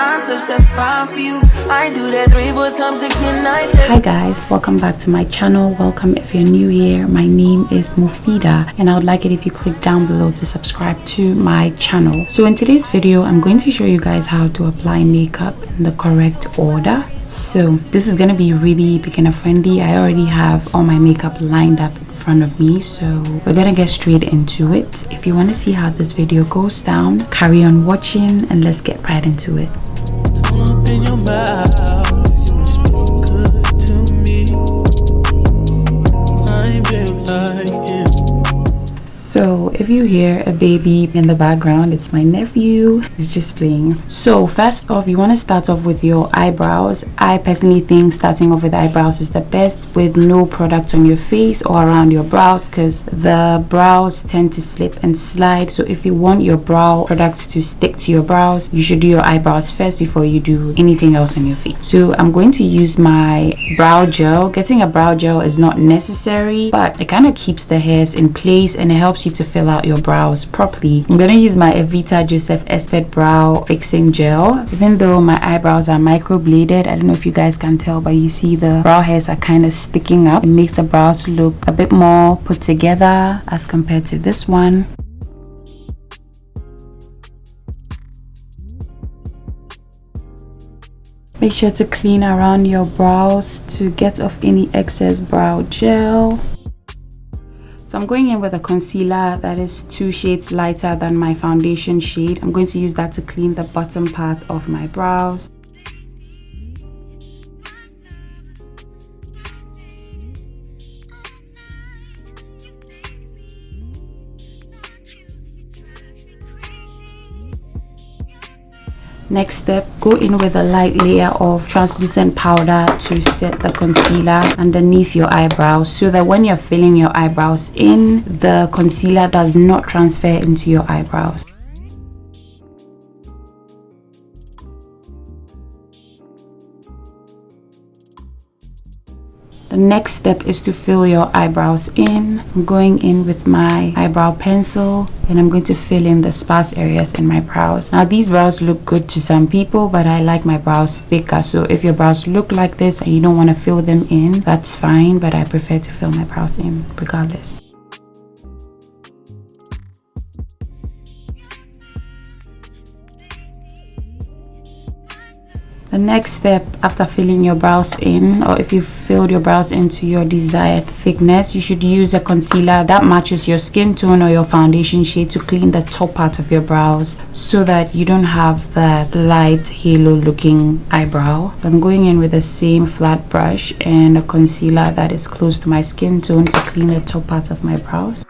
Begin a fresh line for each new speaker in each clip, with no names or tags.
answers, that's fine for you. I do that 3, 4 times 6 midnight.
Hi guys, welcome back to my channel. Welcome if you're new here. My name is Muphidaht and I would like it if you click down below to subscribe to my channel. So in today's video, I'm going to show you guys how to apply makeup in the correct order. So this is going to be really beginner friendly. I already have all my makeup lined up in front of me, so we're gonna get straight into it. If you want to see how this video goes down, carry on watching and let's get right into it. So if you hear a baby in the background, it's my nephew. He's just playing. So first off, you want to start off with your eyebrows. I personally think starting off with eyebrows is the best with no product on your face or around your brows, because the brows tend to slip and slide. So if you want your brow products to stick to your brows, you should do your eyebrows first before you do anything else on your face. So I'm going to use my brow gel. Getting a brow gel is not necessary, but it kind of keeps the hairs in place and it helps you to fill out your brows properly. I'm gonna use my Evita Expert brow fixing gel. Even though my eyebrows are microbladed, I don't know if you guys can tell, but you see the brow hairs are kind of sticking up. It makes the brows look a bit more put together as compared to this one. Make sure to clean around your brows to get off any excess brow gel. So I'm going in with a concealer that is 2 shades lighter than my foundation shade. I'm going to use that to clean the bottom part of my brows. Next step, go in with a light layer of translucent powder to set the concealer underneath your eyebrows, so that when you're filling your eyebrows in, the concealer does not transfer into your eyebrows. The next step is to fill your eyebrows in. I'm going in with my eyebrow pencil and I'm going to fill in the sparse areas in my brows. Now these brows look good to some people, but I like my brows thicker. So if your brows look like this and you don't want to fill them in, that's fine, but I prefer to fill my brows in regardless. The next step after filling your brows in, or if you filled your brows into your desired thickness, you should use a concealer that matches your skin tone or your foundation shade to clean the top part of your brows so that you don't have that light halo looking eyebrow. So I'm going in with the same flat brush and a concealer that is close to my skin tone to clean the top part of my brows.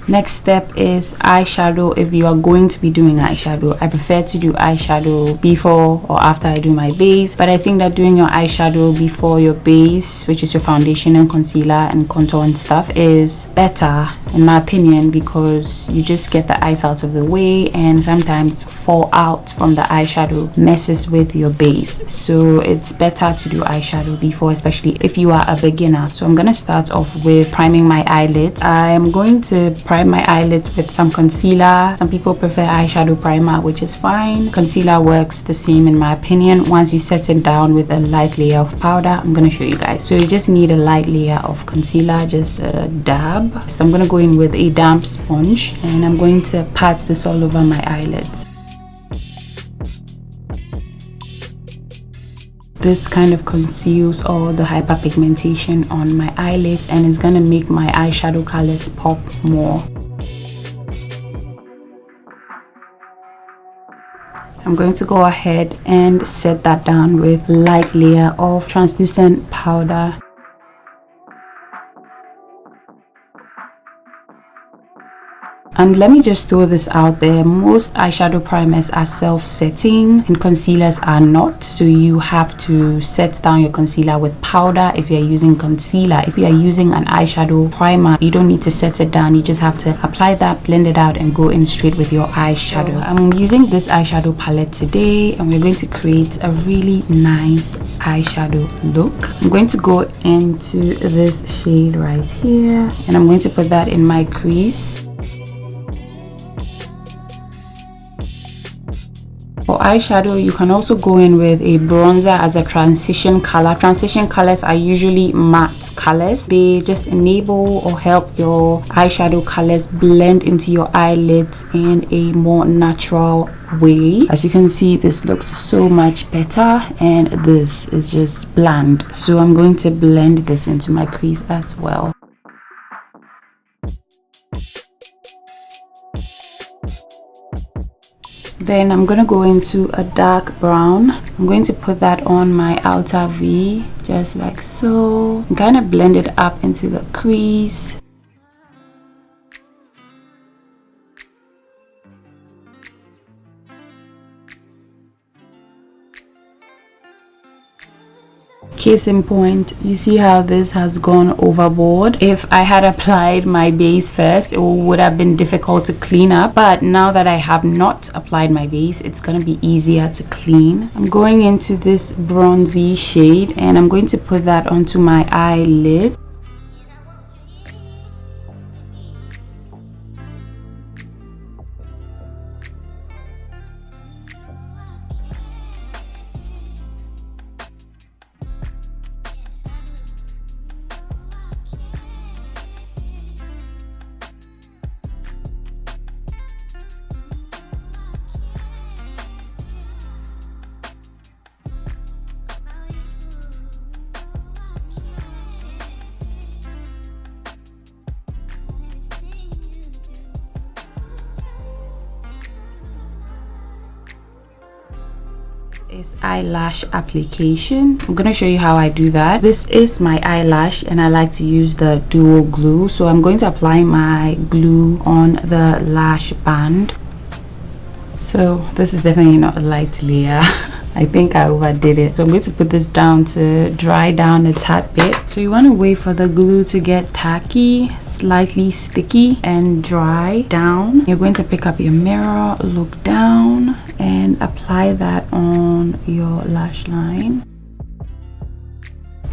Next step is eyeshadow. If you are going to be doing eyeshadow, I prefer to do eyeshadow before or after I do my base, but I think that doing your eyeshadow before your base, which is your foundation and concealer and contour and stuff, is better in my opinion, because you just get the eyes out of the way and sometimes fallout from the eyeshadow messes with your base. So it's better to do eyeshadow before, especially if you are a beginner. So I'm gonna start off with priming my eyelids. I'm going to prime my eyelids with some concealer. Some people prefer eyeshadow primer, which is fine. Concealer works the same in my opinion. Once you set it down with a light layer of powder, I'm going to show you guys. So you just need a light layer of concealer, just a dab. So I'm going to go in with a damp sponge and I'm going to pat this all over my eyelids. This kind of conceals all the hyperpigmentation on my eyelids and it's gonna make my eyeshadow colors pop more. I'm going to go ahead and set that down with a light layer of translucent powder. And let me just throw this out there, most eyeshadow primers are self-setting and concealers are not, so you have to set down your concealer with powder if you're using concealer. If you are using an eyeshadow primer, you don't need to set it down, you just have to apply that, blend it out, and go in straight with your eyeshadow. I'm using this eyeshadow palette today and we're going to create a really nice eyeshadow look. I'm going to go into this shade right here and I'm going to put that in my crease. For eyeshadow, you can also go in with a bronzer as a transition color. Transition colors are usually matte colors. They just enable or help your eyeshadow colors blend into your eyelids in a more natural way. As you can see, this looks so much better and this is just bland. So I'm going to blend this into my crease as well. Then I'm going to go into a dark brown. I'm going to put that on my outer V, just like so. And kind of blend it up into the crease. Case in point, you see how this has gone overboard. If I had applied my base first, it would have been difficult to clean up, but now that I have not applied my base, it's going to be easier to clean. I'm going into this bronzy shade and I'm going to put that onto my eyelid. Is eyelash application. I'm going to show you how I do that. This is my eyelash and I like to use the dual glue, so I'm going to apply my glue on the lash band. So this is definitely not a light layer. I think I overdid it, so I'm going to put this down to dry down a tad bit. So you want to wait for the glue to get tacky, slightly sticky, and dry down. You're going to pick up your mirror, look down, and apply that on your lash line,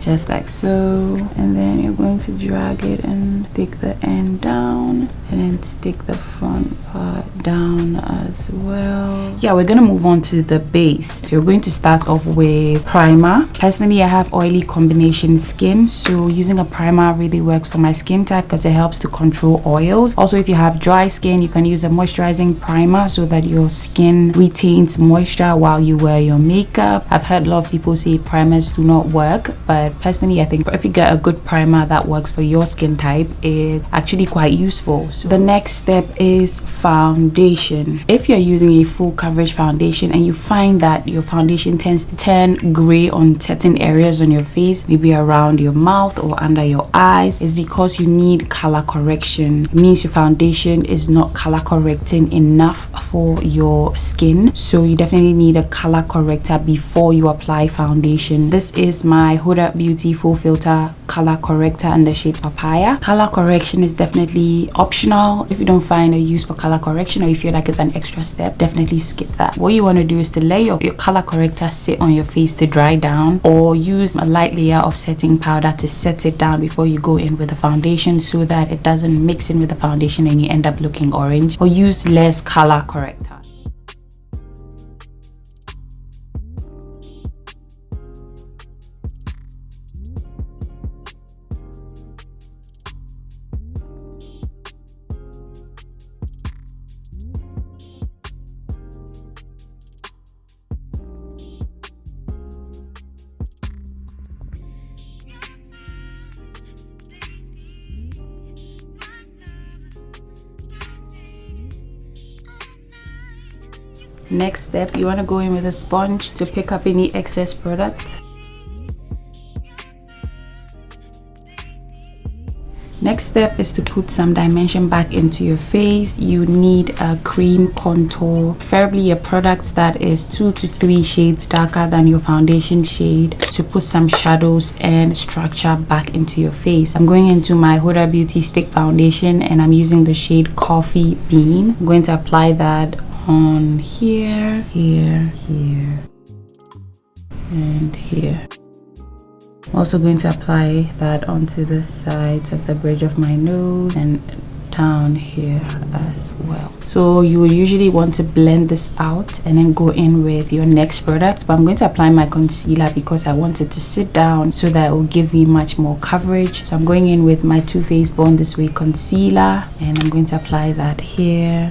just like so. And then you're going to drag it and stick the end down, and then stick the front part down as well. Yeah, we're gonna move on to the base. So we're going to start off with primer. Personally, I have oily combination skin, so using a primer really works for my skin type because it helps to control oils. Also, if you have dry skin, you can use a moisturizing primer so that your skin retains moisture while you wear your makeup. I've heard a lot of people say primers do not work, but personally I think if you get a good primer that works for your skin type, it's actually quite useful. So the next step is foundation. If you're using a full coverage foundation and you find that your foundation tends to turn gray on certain areas on your face, maybe around your mouth or under your eyes, it's because you need color correction. It means your foundation is not color correcting enough for your skin, so you definitely need a color corrector before you apply foundation. This is my Huda Beauty Full Filter color corrector in the shade Papaya. Color correction is definitely optional. If you don't find a use for color correction, or you feel like it's an extra step, definitely skip that. What you want to do is to let your color corrector sit on your face to dry down, or use a light layer of setting powder to set it down before you go in with the foundation so that it doesn't mix in with the foundation and you end up looking orange. Or use less color corrector. Next step, you want to go in with a sponge to pick up any excess product. Next step is to put some dimension back into your face. You need a cream contour, preferably a product that is 2 to 3 shades darker than your foundation shade, to put some shadows and structure back into your face. I'm going into my Huda Beauty Stick Foundation and I'm using the shade Coffee Bean. I'm going to apply that on here, here, here, and here. I'm also going to apply that onto the sides of the bridge of my nose and down here as well. So you will usually want to blend this out and then go in with your next product, but I'm going to apply my concealer because I want it to sit down so that it will give me much more coverage. So I'm going in with my Too Faced Born This Way concealer and I'm going to apply that here.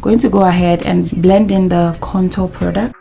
Going to go ahead and blend in the contour product.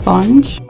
Sponge.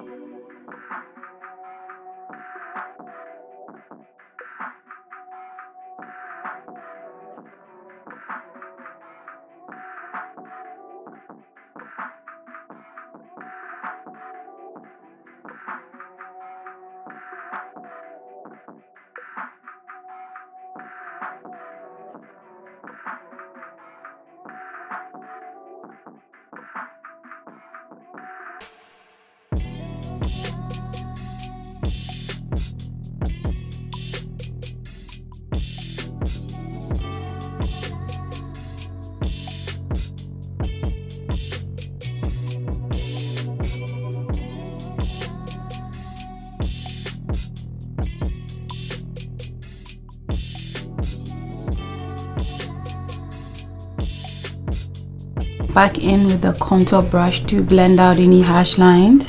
Back in with the contour brush to blend out any harsh lines.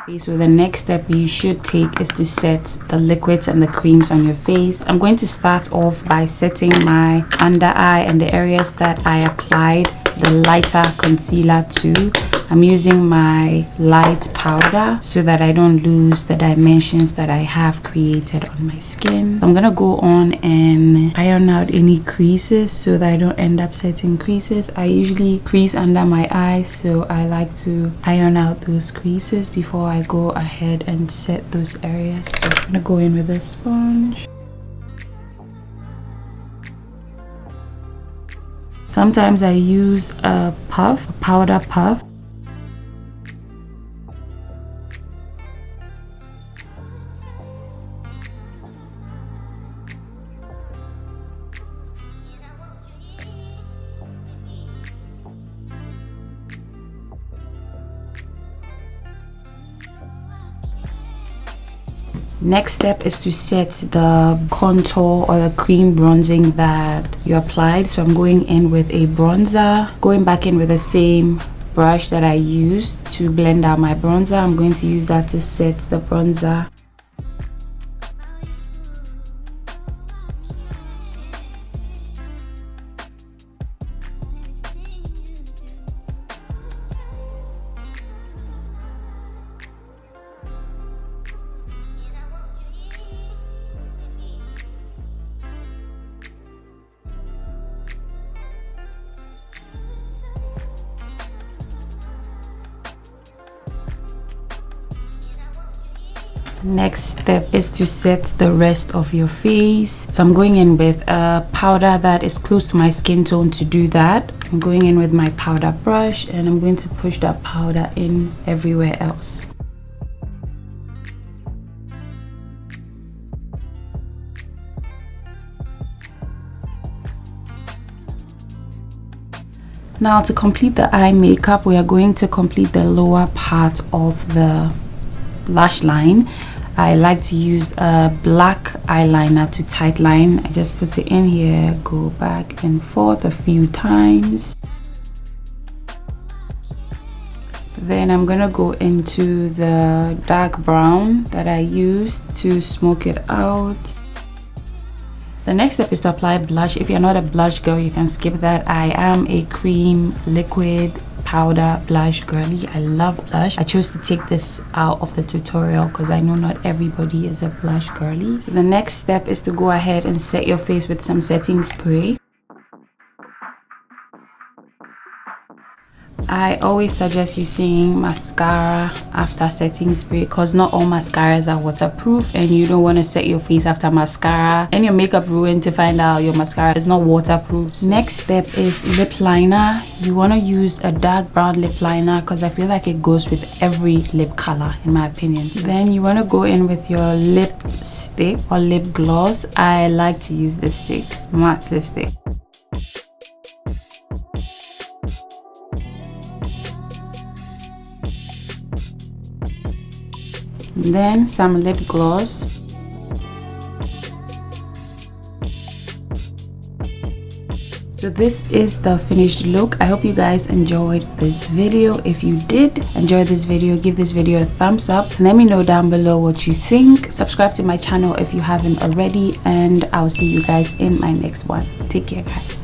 Okay, so the next step you should take is to set the liquids and the creams on your face. I'm going to start off by setting my under eye and the areas that I applied the lighter concealer to. I'm using my light powder so that I don't lose the dimensions that I have created on my skin. I'm gonna go on and iron out any creases so that I don't end up setting creases. I usually crease under my eyes, so I like to iron out those creases before I go ahead and set those areas. So I'm gonna go in with a sponge. Sometimes I use a puff, a powder puff. Next step is to set the contour or the cream bronzing that you applied. So I'm going in with a bronzer, going back in with the same brush that I used to blend out my bronzer. I'm going to use that to set the bronzer. Next step is to set the rest of your face. So I'm going in with a powder that is close to my skin tone to do that. I'm going in with my powder brush and I'm going to push that powder in everywhere else. Now to complete the eye makeup, we are going to complete the lower part of the lash line. I like to use a black eyeliner to tight line. I just put it in here, go back and forth a few times. Then I'm gonna go into the dark brown that I used to smoke it out. The next step is to apply blush. If you're not a blush girl, you can skip that. I am a cream liquid powder blush girly. I love blush. I chose to take this out of the tutorial because I know not everybody is a blush girly. So the next step is to go ahead and set your face with some setting spray. I always suggest using mascara after setting spray because not all mascaras are waterproof and you don't want to set your face after mascara and your makeup ruined to find out your mascara is not waterproof. So next step is lip liner. You want to use a dark brown lip liner because I feel like it goes with every lip color in my opinion. Then you want to go in with your lipstick or lip gloss. I like to use lipstick, matte lipstick. Then some lip gloss. So this is the finished look. I hope you guys enjoyed this video. If you did enjoy this video, give this video a thumbs up. Let me know down below what you think. Subscribe to my channel if you haven't already, and I'll see you guys in my next one. Take care, guys.